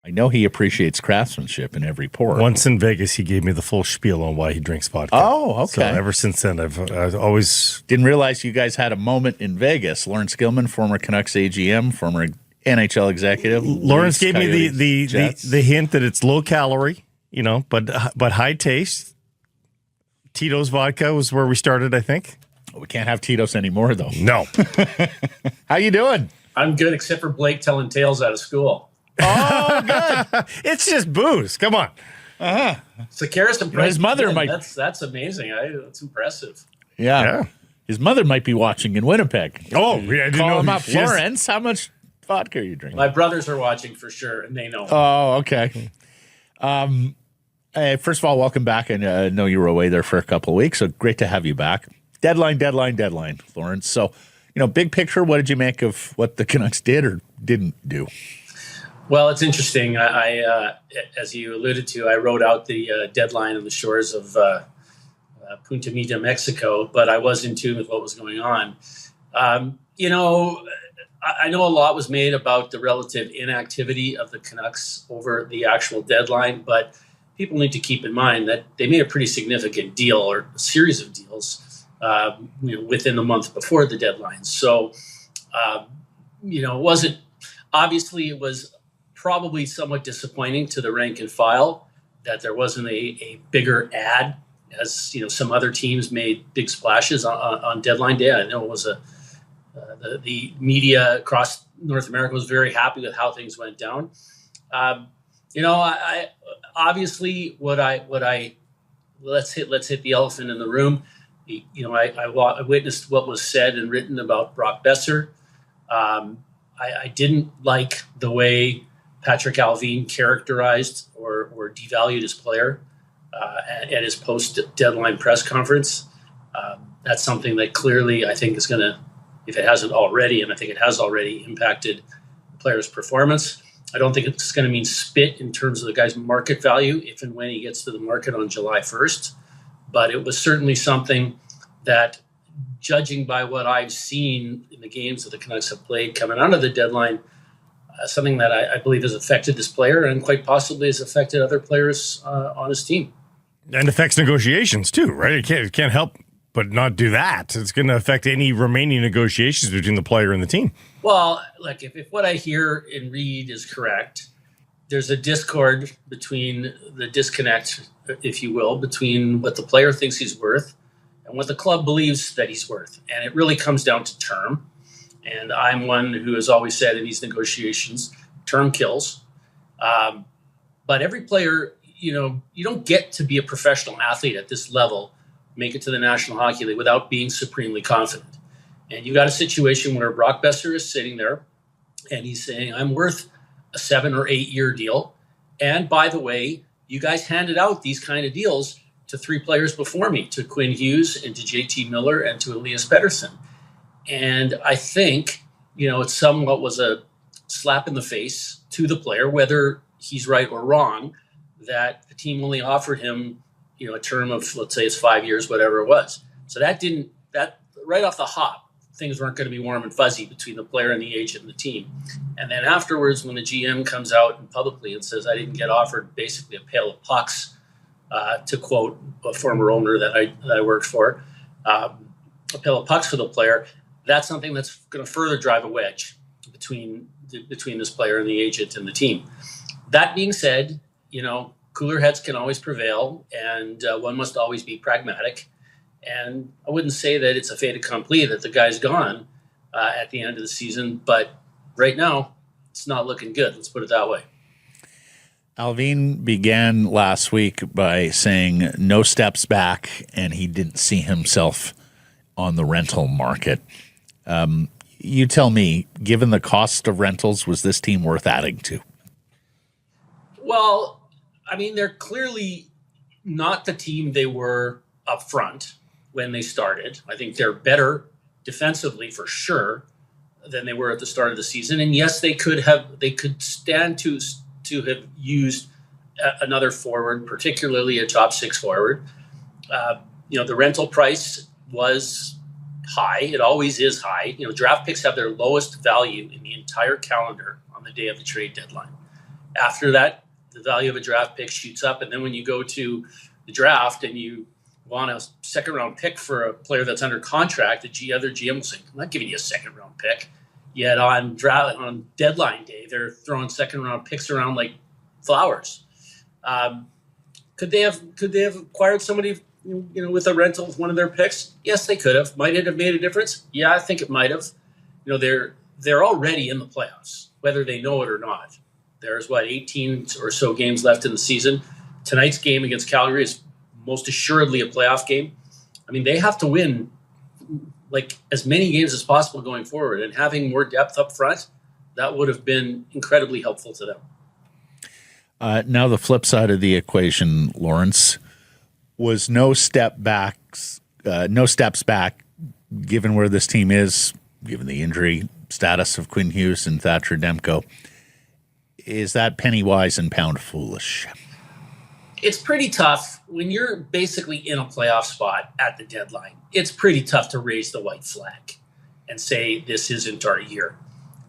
I know he appreciates craftsmanship in every pour. Once in Vegas, he gave me the full spiel on why he drinks vodka. Oh, okay. So ever since then, I've always... Didn't realize you guys had a moment in Vegas. Laurence Gilman, former Canucks AGM, former NHL executive. Lawrence gave me the hint that it's low calorie, but high taste. Tito's vodka was where we started, I think. We can't have Tito's anymore, though. No. How you doing? I'm good, except for Blake telling tales out of school. Oh, good. It's just booze. Come on. Sakaris and His mother might. That's amazing. That's impressive. Yeah. His mother might be watching in Winnipeg. Oh, yeah, I didn't Call know. him up. Lawrence, how much vodka are you drinking? My brothers are watching for sure, and they know. Oh, okay. First of all, welcome back. And I know you were away there for a couple of weeks, so great to have you back. Deadline, Lawrence. So, big picture, what did you make of what the Canucks did or didn't do? Well, it's interesting. I as you alluded to, I wrote out the deadline on the shores of Punta Mita, Mexico, but I was in tune with what was going on. I know a lot was made about the relative inactivity of the Canucks over the actual deadline, but people need to keep in mind that they made a pretty significant deal or a series of deals within the month before the deadline. So, it was probably somewhat disappointing to the rank and file that there wasn't a bigger ad, as some other teams made big splashes on deadline day. I know it was the media across North America was very happy with how things went down. I obviously let's hit the elephant in the room. I witnessed what was said and written about Brock Besser. I didn't like the way Patrick Allvin characterized or devalued his player at his post-deadline press conference. That's something that clearly I think is going to, if it hasn't already, and I think it has already impacted the player's performance. I don't think it's going to mean spit in terms of the guy's market value if and when he gets to the market on July 1st. But it was certainly something that, judging by what I've seen in the games that the Canucks have played coming out of the deadline, something that I believe has affected this player and quite possibly has affected other players on his team. And affects negotiations too, right? It can't help but not do that. It's going to affect any remaining negotiations between the player and the team. Well, like if what I hear and read is correct, there's a discord between the disconnect, if you will, between what the player thinks he's worth and what the club believes that he's worth. And it really comes down to term. And I'm one who has always said in these negotiations, term kills. But every player, you don't get to be a professional athlete at this level, make it to the National Hockey League without being supremely confident. And you got a situation where Brock Besser is sitting there and he's saying, I'm worth a 7 or 8 year deal. And by the way, you guys handed out these kind of deals to 3 players before me, to Quinn Hughes and to JT Miller and to Elias Pettersson. And I think, it somewhat was a slap in the face to the player, whether he's right or wrong, that the team only offered him, a term of, let's say it's 5 years, whatever it was. So that right off the hop, things weren't going to be warm and fuzzy between the player and the agent and the team. And then afterwards, when the GM comes out and publicly and says, I didn't get offered basically a pail of pucks, to quote a former owner that I worked for, a pail of pucks for the player, that's something that's going to further drive a wedge between this player and the agent and the team. That being said, cooler heads can always prevail, and one must always be pragmatic. And I wouldn't say that it's a fait accompli that the guy's gone at the end of the season, but right now it's not looking good. Let's put it that way. Allvin began last week by saying no steps back, and he didn't see himself on the rental market. You tell me, given the cost of rentals, was this team worth adding to? Well, I mean, they're clearly not the team they were up front when they started. I think they're better defensively for sure than they were at the start of the season. And yes, they could stand to have used another forward, particularly a top 6 forward. The rental price was high. It always is high. Draft picks have their lowest value in the entire calendar on the day of the trade deadline. After that, the value of a draft pick shoots up. And then when you go to the draft and you want a second-round pick for a player that's under contract, the other GM will say, I'm not giving you a second-round pick. Yet on deadline day, they're throwing second-round picks around like flowers. Could they have acquired somebody, with a rental with one of their picks? Yes, they could have. Might it have made a difference? Yeah, I think it might have. They're already in the playoffs, whether they know it or not. There's 18 or so games left in the season. Tonight's game against Calgary is most assuredly a playoff game. I mean, they have to win like as many games as possible going forward, and having more depth up front, that would have been incredibly helpful to them. Now the flip side of the equation, Laurence, was no steps back, given where this team is, given the injury status of Quinn Hughes and Thatcher Demko. Is that penny wise and pound foolish? It's pretty tough when you're basically in a playoff spot at the deadline. It's pretty tough to raise the white flag and say this isn't our year,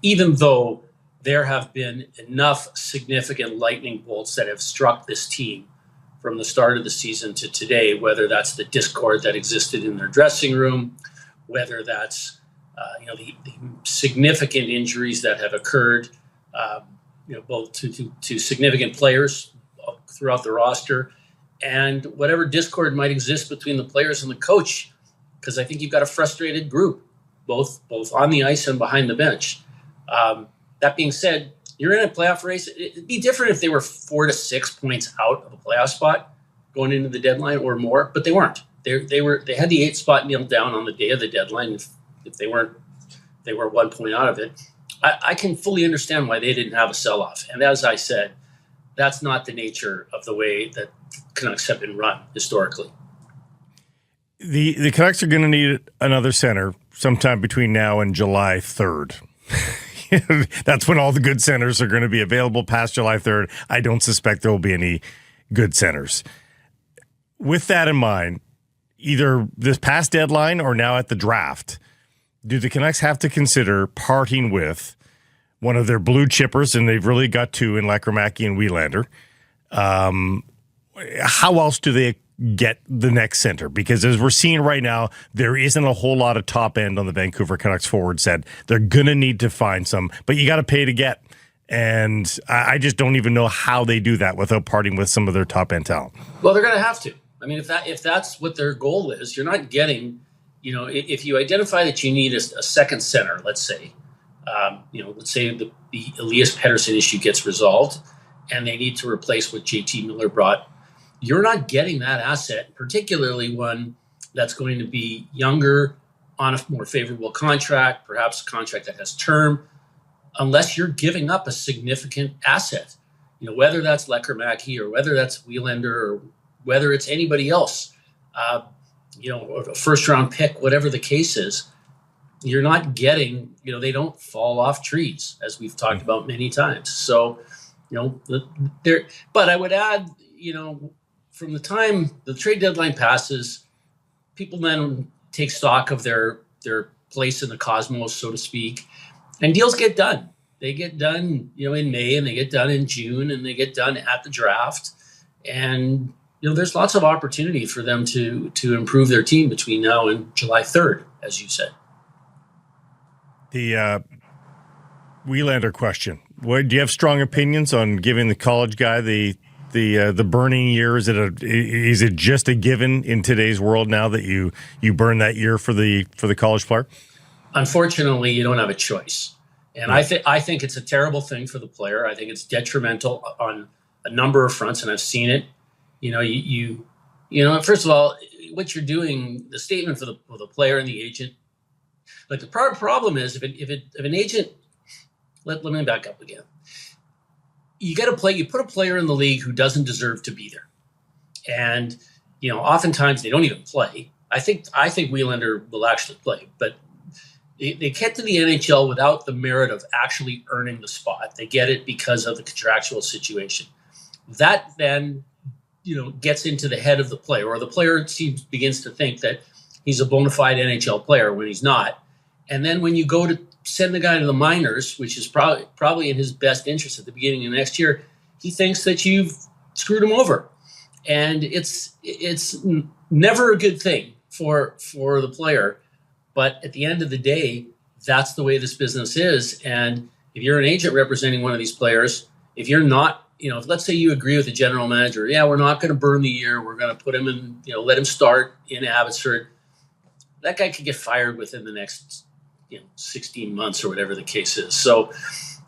even though there have been enough significant lightning bolts that have struck this team from the start of the season to today, whether that's the discord that existed in their dressing room, whether that's the significant injuries that have occurred, both to significant players throughout the roster, and whatever discord might exist between the players and the coach, because I think you've got a frustrated group, both on the ice and behind the bench. That being said, you're in a playoff race. It'd be different if they were 4 to 6 points out of a playoff spot going into the deadline or more, but they weren't. They had the 8th spot nailed down on the day of the deadline. If they were 1 point out of it. I can fully understand why they didn't have a sell-off. And as I said, that's not the nature of the way that Canucks have been run historically. The Canucks are going to need another center sometime between now and July 3rd. That's when all the good centers are going to be available. Past July 3rd, I don't suspect there will be any good centers. With that in mind, either this past deadline or now at the draft, do the Canucks have to consider parting with one of their blue chippers, and they've really got two in Lekramacky and Wielander? How else do they get the next center? Because as we're seeing right now, there isn't a whole lot of top end on the Vancouver Canucks forward set. They're going to need to find some, but you got to pay to get. And I just don't even know how they do that without parting with some of their top end talent. Well, they're going to have to. I mean, if that's what their goal is, you're not getting, if you identify that you need a second center, let's say, let's say the Elias Pettersson issue gets resolved and they need to replace what JT Miller brought. You're not getting that asset, particularly one that's going to be younger, on a more favorable contract, perhaps a contract that has term, unless you're giving up a significant asset. Whether that's Lekramacky or whether that's Wielander or whether it's anybody else, or a first-round pick, whatever the case is, you're not getting, they don't fall off trees, as we've talked about many times. So, but I would add, from the time the trade deadline passes, people then take stock of their place in the cosmos, so to speak, and deals get done. They get done, in May, and they get done in June, and they get done at the draft. And, there's lots of opportunity for them to improve their team between now and July 3rd, as you said. The Wielander question. Do you have strong opinions on giving the college guy the burning year? Is it just a given in today's world now that you burn that year for the college player? Unfortunately, you don't have a choice. And I think it's a terrible thing for the player. I think it's detrimental on a number of fronts, and I've seen it. First of all, what you're doing, the statement for the player and the agent. Like the problem is if an agent, let me back up again. You put a player in the league who doesn't deserve to be there. And, oftentimes they don't even play. I think Wielander will actually play, but they get to the NHL without the merit of actually earning the spot. They get it because of the contractual situation. That then, gets into the head of the player, or the player begins to think that he's a bona fide NHL player when he's not. And then when you go to send the guy to the minors, which is probably in his best interest at the beginning of next year, he thinks that you've screwed him over. And it's never a good thing for the player. But at the end of the day, that's the way this business is. And if you're an agent representing one of these players, if you're not, let's say you agree with the general manager, yeah, we're not going to burn the year. We're going to put him in, let him start in Abbotsford. That guy could get fired within the next 16 months or whatever the case is. So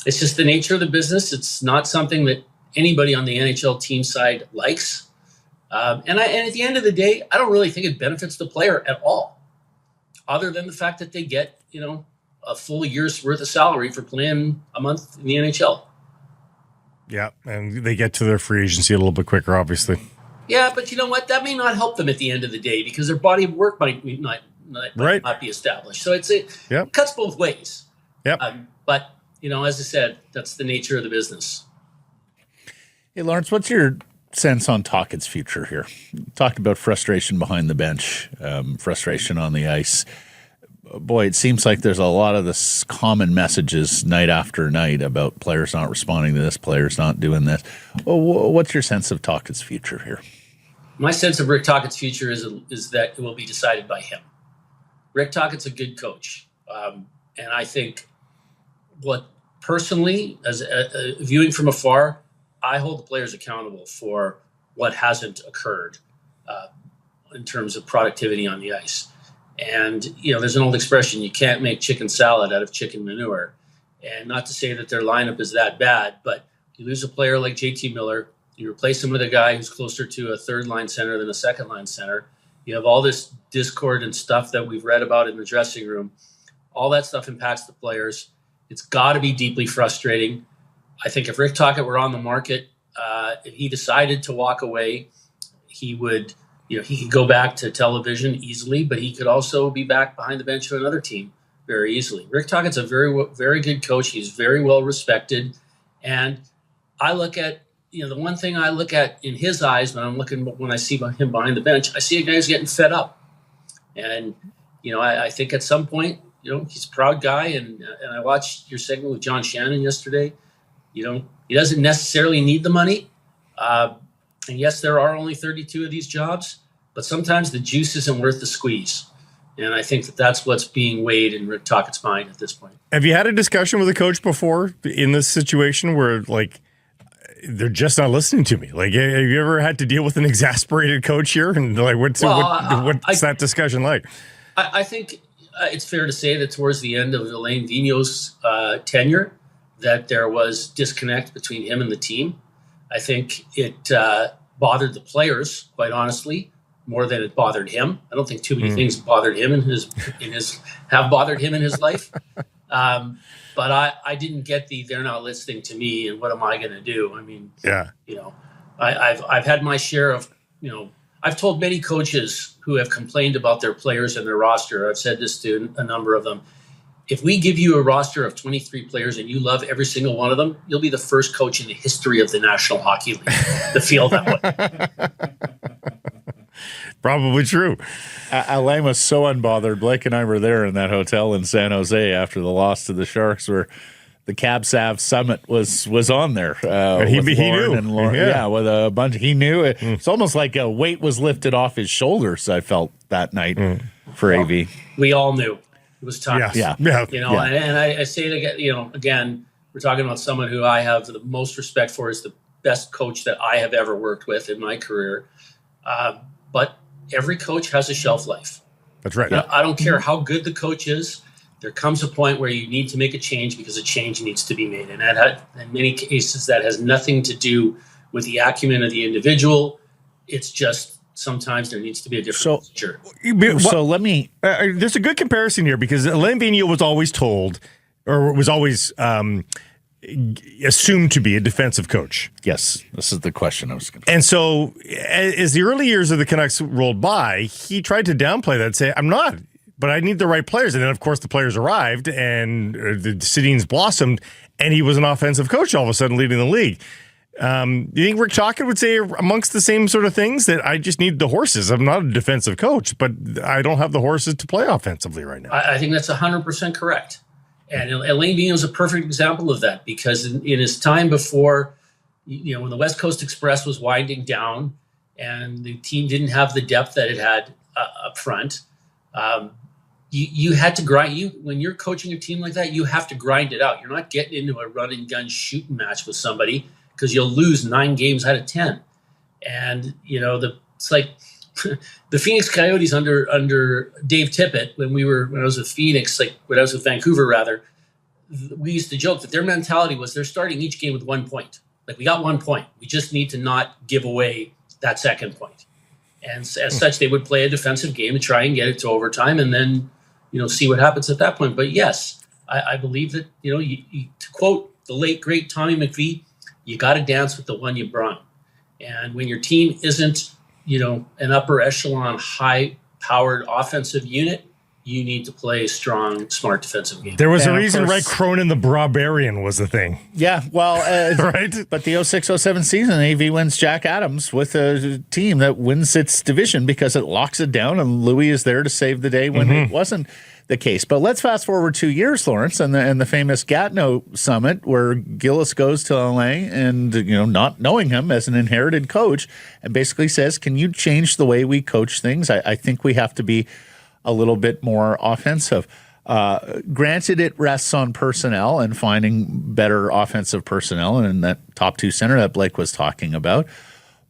it's just the nature of the business. It's not something that anybody on the NHL team side likes. And at the end of the day, I don't really think it benefits the player at all, other than the fact that they get, a full year's worth of salary for playing a month in the NHL. Yeah, and they get to their free agency a little bit quicker, obviously. Yeah, but you know what? That may not help them at the end of the day because their body of work might not be established. So it cuts both ways. Yep. But, as I said, that's the nature of the business. Hey, Laurence, what's your sense on Tocchet's future here? Talked about frustration behind the bench, frustration on the ice. Boy, it seems like there's a lot of this common messages night after night about players not responding to this, players not doing this. What's your sense of Tocchet's future here? My sense of Rick Tocchet's future is that it will be decided by him. Rick Tocchet's a good coach. And I think personally, as viewing from afar, I hold the players accountable for what hasn't occurred in terms of productivity on the ice. And, there's an old expression, you can't make chicken salad out of chicken manure. And not to say that their lineup is that bad, but you lose a player like JT Miller, you replace him with a guy who's closer to a third-line center than a second-line center. You have all this discord and stuff that we've read about in the dressing room. All that stuff impacts the players. It's got to be deeply frustrating. I think if Rick Tocchet were on the market, if he decided to walk away, he would, he could go back to television easily, but he could also be back behind the bench of another team very easily. Rick Tocchet's a very, very good coach. He's very well respected. And I look at, the one thing I look at in his eyes when I see him behind the bench, I see a guy who's getting fed up. And, I think at some point, he's a proud guy. And I watched your segment with John Shannon yesterday. He doesn't necessarily need the money. And yes, there are only 32 of these jobs, but sometimes the juice isn't worth the squeeze. And I think that's what's being weighed in Rick Tocchet's mind at this point. Have you had a discussion with a coach before in this situation where, they're just not listening to me? Have you ever had to deal with an exasperated coach here? And what's that discussion like? I think it's fair to say that towards the end of Alain Vigneault's tenure, that there was disconnect between him and the team. I think it bothered the players, quite honestly, more than it bothered him. I don't think too many things bothered him have bothered him in his life. But I didn't get they're not listening to me and what am I going to do? I mean, yeah. I've had my share of, I've told many coaches who have complained about their players and their roster. I've said this to a number of them. If we give you a roster of 23 players and you love every single one of them, you'll be the first coach in the history of the National Hockey League to feel that way. Probably true. Alain was so unbothered. Blake and I were there in that hotel in San Jose after the loss to the Sharks, where the Cab Sav Summit was on there. He knew. And Lauren, with a bunch. He knew it. It's almost like a weight was lifted off his shoulders, I felt that night for AV. We all knew. It was tough. Yeah. And I say it again, again, we're talking about someone who I have the most respect for, is the best coach that I have ever worked with in my career. But every coach has a shelf life. That's right. I don't care how good the coach is. There comes a point where you need to make a change because a change needs to be made. And in many cases, that has nothing to do with the acumen of the individual. It's just, sometimes there needs to be a different culture. So let me. There's a good comparison here because Alain Vigneault was always told, or was always assumed to be a defensive coach. Yes, this is the question I was going to. And so, as the early years of the Canucks rolled by, he tried to downplay that, say, "I'm not, but I need the right players." And then, of course, the players arrived, and the Sedins blossomed, and he was an offensive coach all of a sudden, leading the league. Do you think Rick Tocchet would say amongst the same sort of things that I just need the horses? I'm not a defensive coach, but I don't have the horses to play offensively right now. I think that's 100% correct. And Alain Vigneault is a perfect example of that because in his time before when the West Coast Express was winding down and the team didn't have the depth that it had up front, you had to grind. When you're coaching a team like that, you have to grind it out. You're not getting into a run and gun shooting match with somebody because you'll lose 9 games out of 10. And it's like the Phoenix Coyotes under Dave Tippett when I was with Phoenix, like when I was with Vancouver rather, we used to joke that their mentality was they're starting each game with 1 point. Like, we got 1 point. We just need to not give away that second point. And as such, they would play a defensive game and try and get it to overtime and then, see what happens at that point. But yes, I believe that, to quote the late, great Tommy McVie, you got to dance with the one you brung. And when your team isn't, an upper echelon, high-powered offensive unit, you need to play a strong, smart defensive game. There was a reason Ray Cronin the Barbarian was the thing. Yeah, well, right? But the 06-07 season, AV wins Jack Adams with a team that wins its division because it locks it down, and Louis is there to save the day when it wasn't the case. But let's fast forward 2 years, Laurence, and the famous Gatineau summit where Gillis goes to Alain and, not knowing him as an inherited coach, and basically says, can you change the way we coach things? I think we have to be a little bit more offensive. Granted, it rests on personnel and finding better offensive personnel, and in that top 2 center that Blake was talking about.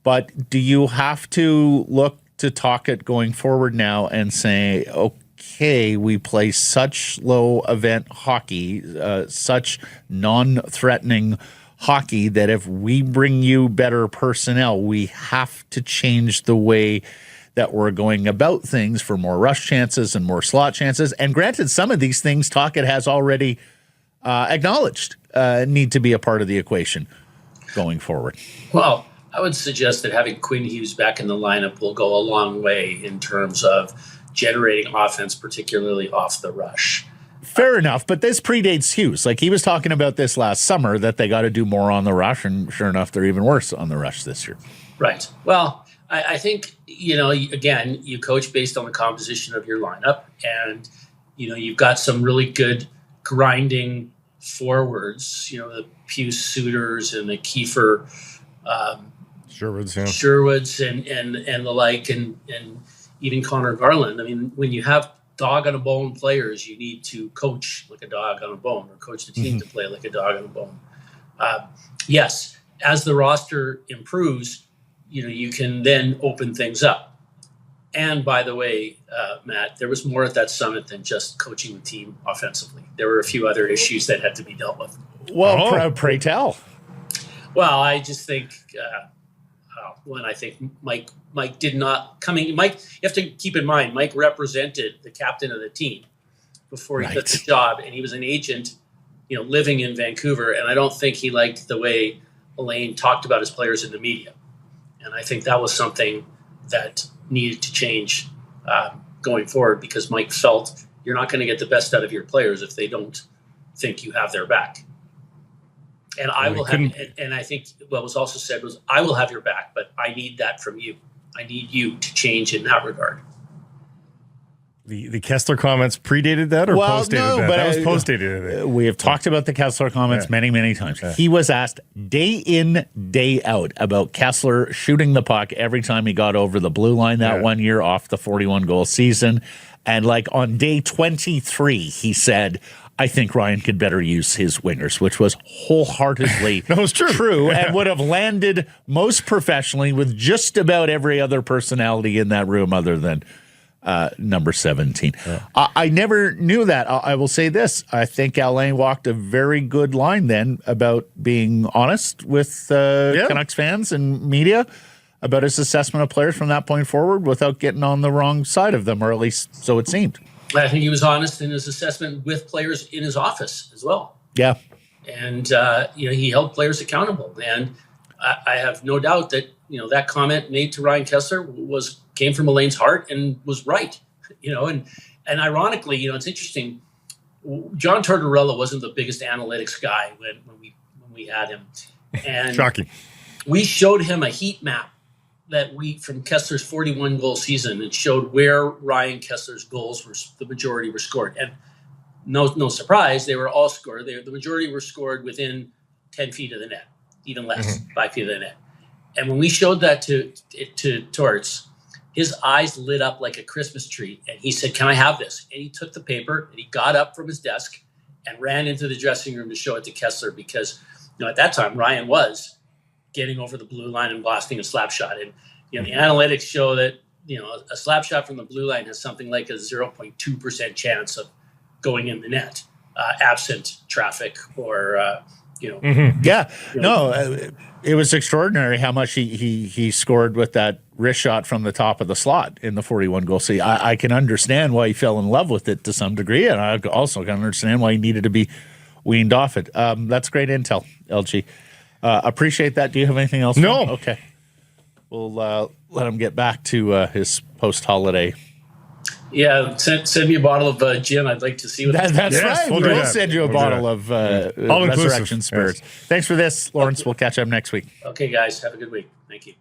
But do you have to look to Tocchet going forward now and say, okay, we play such low event hockey, such non-threatening hockey that if we bring you better personnel, we have to change the way that we're going about things for more rush chances and more slot chances. And granted, some of these things Tocchet has already acknowledged need to be a part of the equation going forward. Well, I would suggest that having Quinn Hughes back in the lineup will go a long way in terms of generating offense, particularly off the rush. Fair enough, but this predates Hughes. Like, he was talking about this last summer, that they got to do more on the rush, and sure enough, they're even worse on the rush this year. Right. Well, I think, again, you coach based on the composition of your lineup, and, you've got some really good grinding forwards, the Puce Suitors and the Kiefer Sherwoods and the like, and even Connor Garland. I mean, when you have dog on a bone players, you need to coach like a dog on a bone, or coach the team to play like a dog on a bone. Yes, as the roster improves, you can then open things up. And by the way, Matt, there was more at that summit than just coaching the team offensively. There were a few other issues that had to be dealt with. Well, pray tell. Well, I just think I think Mike did not coming. Mike, you have to keep in mind, Mike represented the captain of the team before he took the job, and he was an agent, living in Vancouver. And I don't think he liked the way Alain talked about his players in the media. And I think that was something that needed to change going forward, because Mike felt you're not going to get the best out of your players if they don't think you have their back. And I will have, and I think what was also said was, I will have your back, but I need that from you. I need you to change in that regard. The Kessler comments predated that, or postdated that? But that was postdated. We have talked about the Kessler comments many, many times. Yeah. He was asked day in, day out about Kessler shooting the puck every time he got over the blue line that 1 year off the 41-goal season. And like on day 23, he said, I think Ryan could better use his wingers, which was wholeheartedly true and would have landed most professionally with just about every other personality in that room other than number 17. Yeah. I never knew that. I will say this. I think Alain walked a very good line then about being honest with Canucks fans and media about his assessment of players from that point forward without getting on the wrong side of them, or at least so it seemed. I think he was honest in his assessment with players in his office as well. Yeah. And, he held players accountable. And I have no doubt that, that comment made to Ryan Kessler came from Alain's heart and was right. And ironically, it's interesting. John Tortorella wasn't the biggest analytics guy when we had him. And shocking. We showed him a heat map from Kessler's 41-goal season, and showed where Ryan Kessler's goals the majority were scored. And no surprise, they were all scored. The majority were scored within 10 feet of the net. even less, 5 feet of the net. And when we showed that to Torts, his eyes lit up like a Christmas tree. And he said, "Can I have this?" And he took the paper and he got up from his desk and ran into the dressing room to show it to Kessler because, at that time, Ryan was getting over the blue line and blasting a slap shot. And, the analytics show that, a slap shot from the blue line has something like a 0.2% chance of going in the net, absent traffic or, Yeah. No, it was extraordinary how much he scored with that wrist shot from the top of the slot in the 41 goal. See, I can understand why he fell in love with it to some degree, and I also can understand why he needed to be weaned off it. That's great intel, LG. Appreciate that. Do you have anything else? No. Okay. We'll let him get back to his post-holiday. Yeah, send me a bottle of gin. I'd like to see what That's Yes, right. we'll We'll do that. send you a We'll do bottle that. of All-inclusive. Resurrection Spirits. Yes. Thanks for this, Laurence. We'll catch up next week. Okay, guys, have a good week. Thank you.